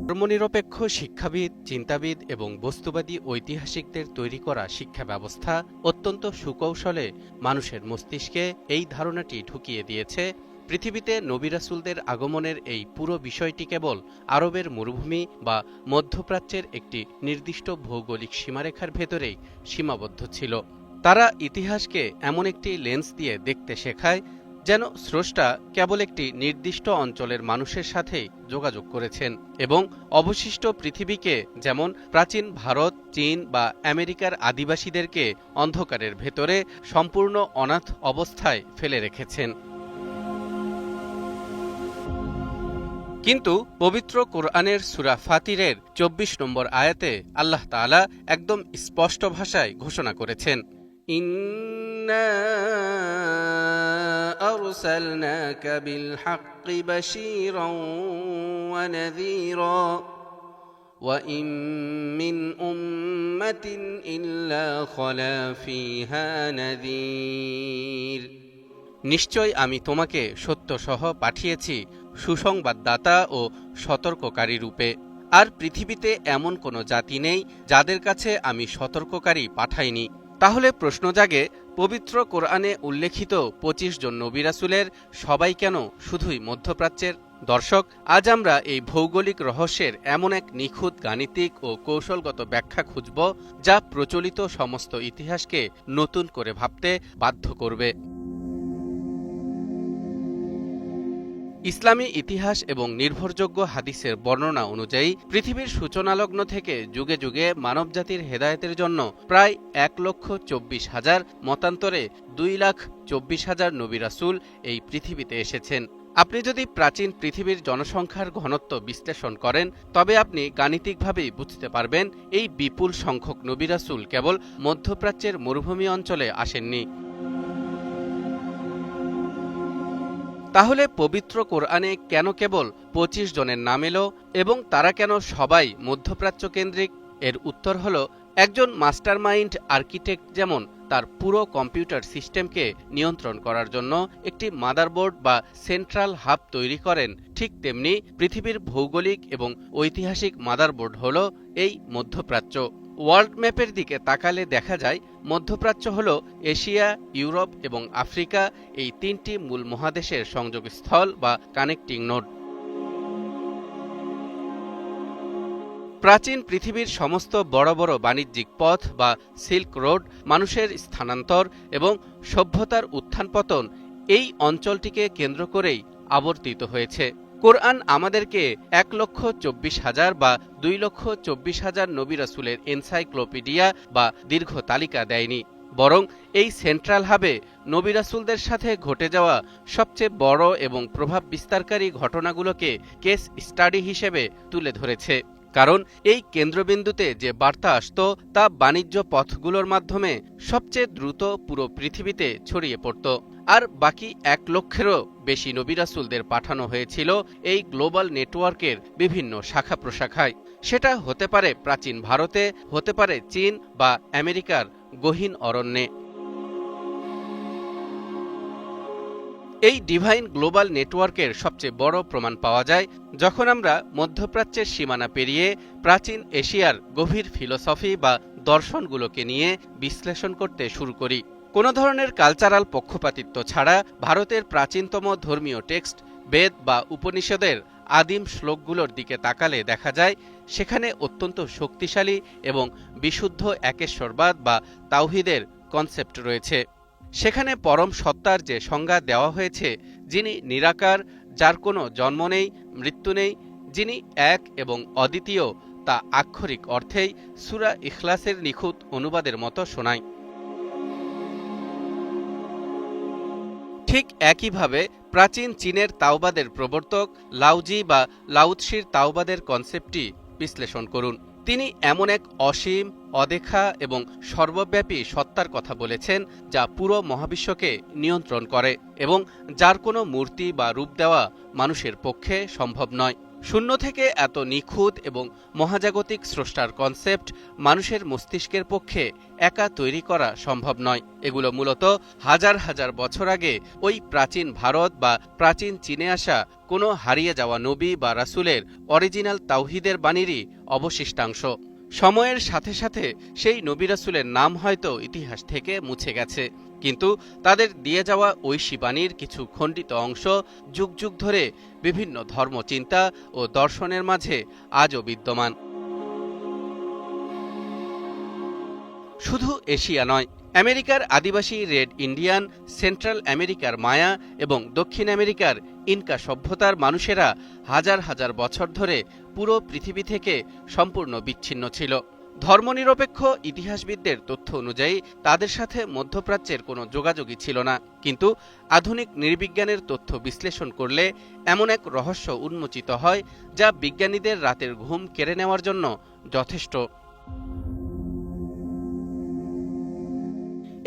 ধর্মনিরপেক্ষ শিক্ষাবিদ, চিন্তাবিদ এবং বস্তুবাদী ঐতিহাসিকদের তৈরি করা শিক্ষা ব্যবস্থা অত্যন্ত সুকৌশলে মানুষের মস্তিষ্কে এই ধারণাটি ঢুকিয়ে দিয়েছে পৃথিবীতে নবী রাসূলদের আগমনের এই পুরো বিষয়টি কেবল আরবের মরুভূমি বা মধ্যপ্রাচ্যের একটি নির্দিষ্ট ভৌগোলিক সীমারেখার ভেতরেই সীমাবদ্ধ ছিল। তারা ইতিহাসকে এমন একটি লেন্স দিয়ে দেখতে শেখায় যেন স্রষ্টা কেবল একটি নির্দিষ্ট অঞ্চলের মানুষের সাথেই যোগাযোগ করেছেন এবং অবশিষ্ট পৃথিবীকে, যেমন প্রাচীন ভারত, চীন বা আমেরিকার আদিবাসীদেরকে অন্ধকারের ভেতরে সম্পূর্ণ অনাথ অবস্থায় ফেলে রেখেছেন। কিন্তু পবিত্র কোরআনের সূরা ফাতিরের ২৪ নম্বর আয়াতে আল্লাহ তাআলা একদম স্পষ্ট ভাষায় ঘোষণা করেছেন, ইন্না আরসালনাকা বিল হাক্কি বাশীরান ওয়া নাযীরা ওয়া ইন মিন উম্মাতিন ইল্লা খালা ফীহা নাযীর। নিশ্চয় আমি তোমাকে সত্যসহ পাঠিয়েছি সুসংবাদদাতা ও সতর্ককারী রূপে, আর পৃথিবীতে এমন কোনো জাতি নেই যাদের কাছে আমি সতর্ককারী পাঠাইনি। তাহলে প্রশ্ন জাগে, পবিত্র কোরআনে উল্লেখিত ২৫ জন নবী রাসূলের সবাই কেন শুধুই মধ্যপ্রাচ্যের? দর্শক, আজ আমরা এই ভৌগোলিক রহস্যের এমন এক নিখুঁত গাণিতিক ও কৌশলগত ব্যাখ্যা খুঁজব যা প্রচলিত সমস্ত ইতিহাসকে নতুন করে ভাবতে বাধ্য করবে। ইসলামী ইতিহাস এবং নির্ভরযোগ্য হাদিসের বর্ণনা অনুযায়ী পৃথিবীর সূচনালগ্ন থেকে যুগে যুগে মানবজাতির হেদায়েতের জন্য প্রায় ১,২৪,০০০, মতান্তরে ২,২৪,০০০ নবী রাসূল এই পৃথিবীতে এসেছেন। আপনি যদি প্রাচীন পৃথিবীর জনসংখ্যার ঘনত্ব বিশ্লেষণ করেন তবে আপনি গাণিতিকভাবেই বুঝতে পারবেন এই বিপুল সংখ্যক নবী রাসূল কেবল মধ্যপ্রাচ্যের মরুভূমি অঞ্চলে আসেননি। তাহলে পবিত্র কোরআনে কেন কেবল ২৫ জনের নাম এলো এবং তারা কেন সবাই মধ্যপ্রাচ্য কেন্দ্রিক? এর উত্তর হল, একজন মাস্টারমাইন্ড আর্কিটেক্ট যেমন তার পুরো কম্পিউটার সিস্টেমকে নিয়ন্ত্রণ করার জন্য একটি মাদারবোর্ড বা সেন্ট্রাল হাব তৈরি করেন, ঠিক তেমনি পৃথিবীর ভৌগোলিক এবং ঐতিহাসিক মাদারবোর্ড হল এই মধ্যপ্রাচ্য। ওয়ার্ল্ড ম্যাপের দিকে তাকালে দেখা যায় মধ্যপ্রাচ্য হল এশিয়া, ইউরোপ এবং আফ্রিকা, এই তিনটি মূল মহাদেশের সংযোগস্থল বা কানেক্টিং নোড। প্রাচীন পৃথিবীর সমস্ত বড় বড় বাণিজ্যিক পথ বা সিল্ক রোড, মানুষের স্থানান্তর এবং সভ্যতার উত্থান পতন এই অঞ্চলটিকে কেন্দ্র করেই আবর্তিত হয়েছে। কোরআন আমাদেরকে ১,২৪,০০০ বা ২,২৪,০০০ নবী রাসূলের এনসাইক্লোপিডিয়া বা দীর্ঘ তালিকা দেয়নি, বরং এই সেন্ট্রাল হাবে নবী রাসূলদের সাথে ঘটে যাওয়া সবচেয়ে বড় এবং প্রভাব বিস্তারকারী ঘটনাগুলোকে কেস স্টাডি হিসেবে তুলে ধরেছে। কারণ এই কেন্দ্রবিন্দুতে যে বার্তা আসত তা বাণিজ্য পথগুলোর মাধ্যমে সবচেয়ে দ্রুত পুরো পৃথিবীতে ছড়িয়ে পড়ত, আর বাকি ১,০০,০০০-এরও বেশি নবী রাসূলদের পাঠানো হয়েছিল এই গ্লোবাল নেটওয়ার্কের বিভিন্ন শাখা প্রশাখায়। সেটা হতে পারে প্রাচীন ভারতে, হতে পারে চীন বা আমেরিকার গহীন অরণ্যে। এই ডিভাইন গ্লোবাল নেটওয়ার্কের সবচেয়ে বড় প্রমাণ পাওয়া যায় যখন আমরা মধ্যপ্রাচ্যের সীমানা পেরিয়ে প্রাচীন এশিয়ার গভীর ফিলোসফি বা দর্শনগুলোকে নিয়ে বিশ্লেষণ করতে শুরু করি। কোনো ধরনের কালচারাল পক্ষপাতিত্ব ছাড়া ভারতের প্রাচীনতম ধর্মীয় টেক্সট বেদ বা উপনিষদের আদিম শ্লোকগুলোর দিকে তাকালে দেখা যায় সেখানে অত্যন্ত শক্তিশালী এবং বিশুদ্ধ একেশ্বরবাদ বা তাওহীদের কনসেপ্ট রয়েছে। সেখানে পরম সত্তার যে সংজ্ঞা দেওয়া হয়েছে, যিনি নিরাকার, যার কোনো জন্ম নেই, মৃত্যু নেই, যিনি এক এবং অদ্বিতীয়, তা আক্ষরিক অর্থেই সূরা ইখলাসের নিখুঁত অনুবাদের মতো শোনায়। ঠিক একইভাবে প্রাচীন চীনের তাওবাদের প্রবর্তক লাওজি বা লাওৎসির তাওবাদের কনসেপ্টটি বিশ্লেষণ করুন। তিনি এমন এক অসীম, অদেখা এবং সর্বব্যাপী সত্তার কথা বলেছেন যা পুরো মহাবিশ্বকে নিয়ন্ত্রণ করে এবং যার কোনো মূর্তি বা রূপ দেওয়া মানুষের পক্ষে সম্ভব নয়। শূন্য থেকে এত নিখুঁত এবং মহাজাগতিক স্রষ্টার কনসেপ্ট মানুষের মস্তিষ্কের পক্ষে একা তৈরি করা সম্ভব নয়। এগুলো মূলত হাজার হাজার বছর আগে ওই প্রাচীন ভারত বা প্রাচীন চীনে আসা কোনো হারিয়ে যাওয়া নবী বা রাসূলের অরিজিনাল তাওহীদের বাণীরই অবশিষ্টাংশ। সময়ের সাথে সাথে সেই নবী রাসূলের নাম হয়তো ইতিহাস থেকে মুছে গেছে, কিন্তু তাদের দিয়ে যাওয়া ঐশী বাণীর কিছু খণ্ডিত অংশ যুগ যুগ ধরে বিভিন্ন ধর্মচিন্তা ও দর্শনের মাঝে আজও বিদ্যমান। শুধু এশিয়া নয়, আমেরিকার আদিবাসী রেড ইন্ডিয়ান, সেন্ট্রাল আমেরিকার মায়া এবং দক্ষিণ আমেরিকার ইনকা সভ্যতার মানুষেরা হাজার হাজার বছর ধরে পুরো পৃথিবী থেকে সম্পূর্ণ বিচ্ছিন্ন ছিল। ধর্মনিরপেক্ষ ইতিহাসবিদদের তথ্য অনুযায়ী তাদের সাথে মধ্যপ্রাচ্যের কোনো যোগাযোগই ছিল না, কিন্তু আধুনিক নৃবিজ্ঞানের তথ্য বিশ্লেষণ করলে এমন এক রহস্য উন্মোচিত হয় যা বিজ্ঞানীদের রাতের ঘুম কেড়ে নেওয়ার জন্য যথেষ্ট।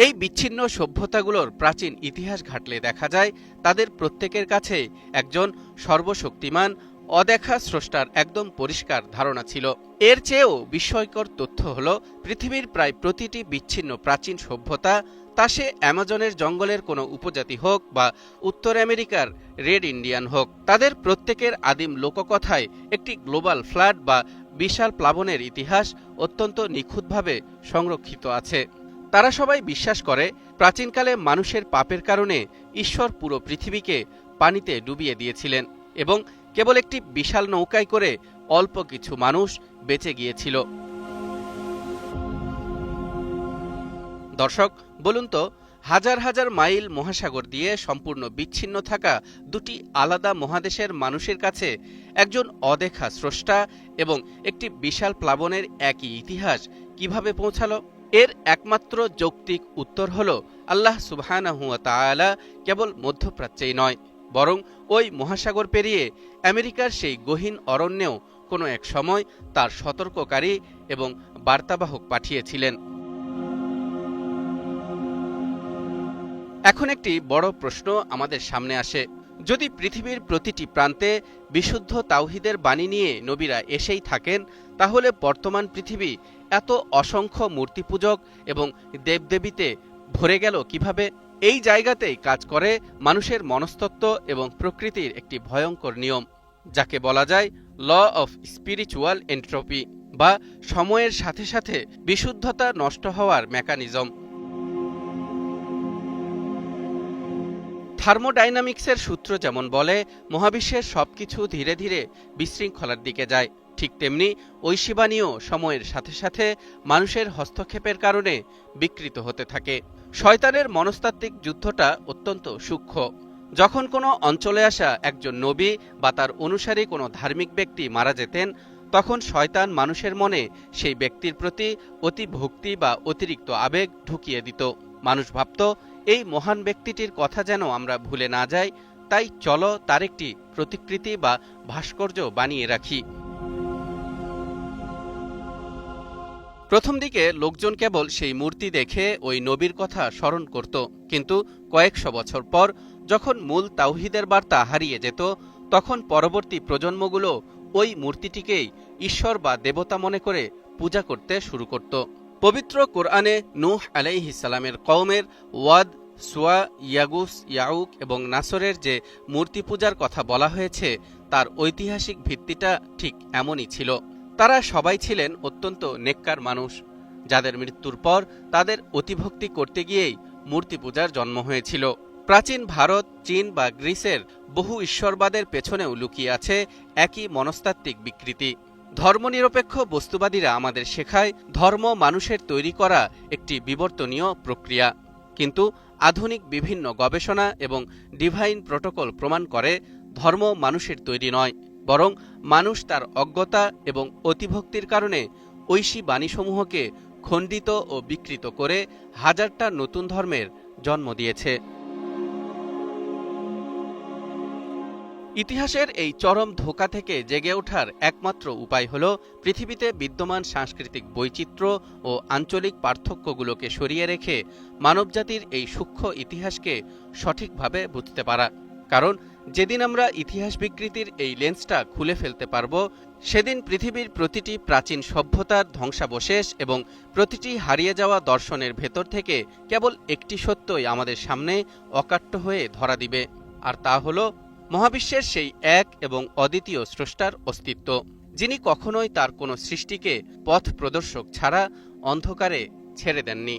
এই বিচ্ছিন্ন সভ্যতাগুলোর প্রাচীন ইতিহাস ঘাটলে দেখা যায় তাদের প্রত্যেকের কাছে একজন সর্বশক্তিমান অদেখা স্রষ্টার একদম পরিষ্কার ধারণা ছিল। এর চেয়েও বিস্ময়কর তথ্য হল, পৃথিবীর প্রায় প্রতিটি বিচ্ছিন্ন প্রাচীন সভ্যতা, তা সে অ্যামাজনের জঙ্গলের কোনো উপজাতি হোক বা উত্তর আমেরিকার রেড ইন্ডিয়ান হোক, তাদের প্রত্যেকের আদিম লোককথায় একটি গ্লোবাল ফ্লাড বা বিশাল প্লাবনের ইতিহাস অত্যন্ত নিখুঁতভাবে সংরক্ষিত আছে। তারা সবাই বিশ্বাস করে প্রাচীনকালে মানুষের পাপের কারণে ঈশ্বর পুরো পৃথিবীকে পানিতে ডুবিয়ে দিয়েছিলেন এবং কেবল একটি বিশাল নৌকায় করে অল্প কিছু মানুষ বেঁচে গিয়েছিল। দর্শক, বলুন তো, হাজার হাজার মাইল মহাসাগর দিয়ে সম্পূর্ণ বিচ্ছিন্ন থাকা দুটি আলাদা মহাদেশের মানুষের কাছে একজন অদেখা স্রষ্টা এবং একটি বিশাল প্লাবনের একই ইতিহাস কিভাবে পৌঁছালো? এর একমাত্র যৌক্তিক উত্তর হল, আল্লাহ সুবহানাহু ওয়া তাআলা কেবল মধ্যপ্রাচ্যেই নয়, বরং ওই মহাসাগর পেরিয়ে আমেরিকার সেই গহীন অরণ্যেও কোনো এক সময় তার সতর্ককারী এবং বার্তাবাহক পাঠিয়েছিলেন। এখন একটি বড় প্রশ্ন আমাদের সামনে আসে, যদি পৃথিবীর প্রতিটি প্রান্তে বিশুদ্ধ তাওহীদের বাণী নিয়ে নবীরা এসেই থাকেন, তাহলে বর্তমান পৃথিবী এত অসংখ্য মূর্তিপূজক এবং দেবদেবীতে ভরে গেল কিভাবে? এই জায়গাতেই কাজ করে মানুষের মনস্তত্ত্ব এবং প্রকৃতির একটি ভয়ঙ্কর নিয়ম, যাকে বলা যায় ল অফ স্পিরিচুয়াল এন্ট্রপি বা সময়ের সাথে সাথে বিশুদ্ধতা নষ্ট হওয়ার মেকানিজম। থার্মোডাইনামিক্সের সূত্র যেমন বলে মহাবিশ্বের সবকিছু ধীরে ধীরে বিশৃঙ্খলার দিকে যায়, ঠিক তেমনি ঐশী বাণীও সময়ের সাথে সাথে মানুষের হস্তক্ষেপের কারণে বিকৃত হতে থাকে। শয়তানের মনস্তাত্ত্বিক যুদ্ধটা অত্যন্ত সূক্ষ্ম। যখন কোনো অঞ্চলে আসা একজন নবী বা তার অনুসারী কোনো ধার্মিক ব্যক্তি মারা যেতেন, তখন শয়তান মানুষের মনে সেই ব্যক্তির প্রতি অতি ভক্তি বা অতিরিক্ত আবেগ ঢুকিয়ে দিত। মানুষ ভাবত, এই মহান ব্যক্তিটির কথা যেন আমরা ভুলে না যাই, তাই চলো তার একটি প্রতিকৃতি বা ভাস্কর্য বানিয়ে রাখি। প্রথম দিকে লোকজন কেবল সেই মূর্তি দেখে ওই নবীর কথা স্মরণ করত, কিন্তু কয়েকশো বছর পর যখন মূল তাওহীদের বার্তা হারিয়ে যেত, তখন পরবর্তী প্রজন্মগুলো ওই মূর্তিটিকেই ঈশ্বর বা দেবতা মনে করে পূজা করতে শুরু করত। পবিত্র কোরআনে নূহ আলাইহিস সালামের কওমের ওয়াদ, সুয়া, ইয়াগুস, ইয়াউক এবং নাসরের যে মূর্তি পূজার কথা বলা হয়েছে, তার ঐতিহাসিক ভিত্তিটা ঠিক এমনই ছিল। তারা সবাই ছিলেন অত্যন্ত নেককার মানুষ, যাদের মৃত্যুর পর তাদের অতিভক্তি করতে গিয়েই মূর্তি পূজার জন্ম হয়েছিল। প্রাচীন ভারত, চীন বা গ্রিসের বহু ঈশ্বরবাদের পেছনেও লুকিয়ে আছে একই মনস্তাত্ত্বিক বিকৃতি। ধর্মনিরপেক্ষ বস্তুবাদীরা আমাদের শেখায় ধর্ম মানুষের তৈরি করা একটি বিবর্তনীয় প্রক্রিয়া, কিন্তু আধুনিক বিভিন্ন গবেষণা এবং ডিভাইন প্রটোকল প্রমাণ করে ধর্ম মানুষের তৈরি নয়, বরং মানুষ তার অজ্ঞতা এবং অতিভক্তির কারণে ঐশী বাণীসমূহকে খণ্ডিত ও বিকৃত করে হাজারটা নতুন ধর্মের জন্ম দিয়েছে। ইতিহাসের এই চরম ধোঁকা থেকে জেগে ওঠার একমাত্র উপায় হল পৃথিবীতে বিদ্যমান সাংস্কৃতিক বৈচিত্র্য ও আঞ্চলিক পার্থক্যগুলোকে সরিয়ে রেখে মানবজাতির এই সূক্ষ্ম ইতিহাসকে সঠিকভাবে বুঝতে পারা। কারণ যেদিন আমরা ইতিহাস বিকৃতির এই লেন্সটা খুলে ফেলতে পারব, সেদিন পৃথিবীর প্রতিটি প্রাচীন সভ্যতার ধ্বংসাবশেষ এবং প্রতিটি হারিয়ে যাওয়া দর্শনের ভেতর থেকে কেবল একটি সত্যই আমাদের সামনে অকাট্য হয়ে ধরা দিবে, আর তা হল মহাবিশ্বের সেই এক এবং অদ্বিতীয় স্রষ্টার অস্তিত্ব, যিনি কখনোই তার কোনো সৃষ্টিকে পথ প্রদর্শক ছাড়া অন্ধকারে ছেড়ে দেননি।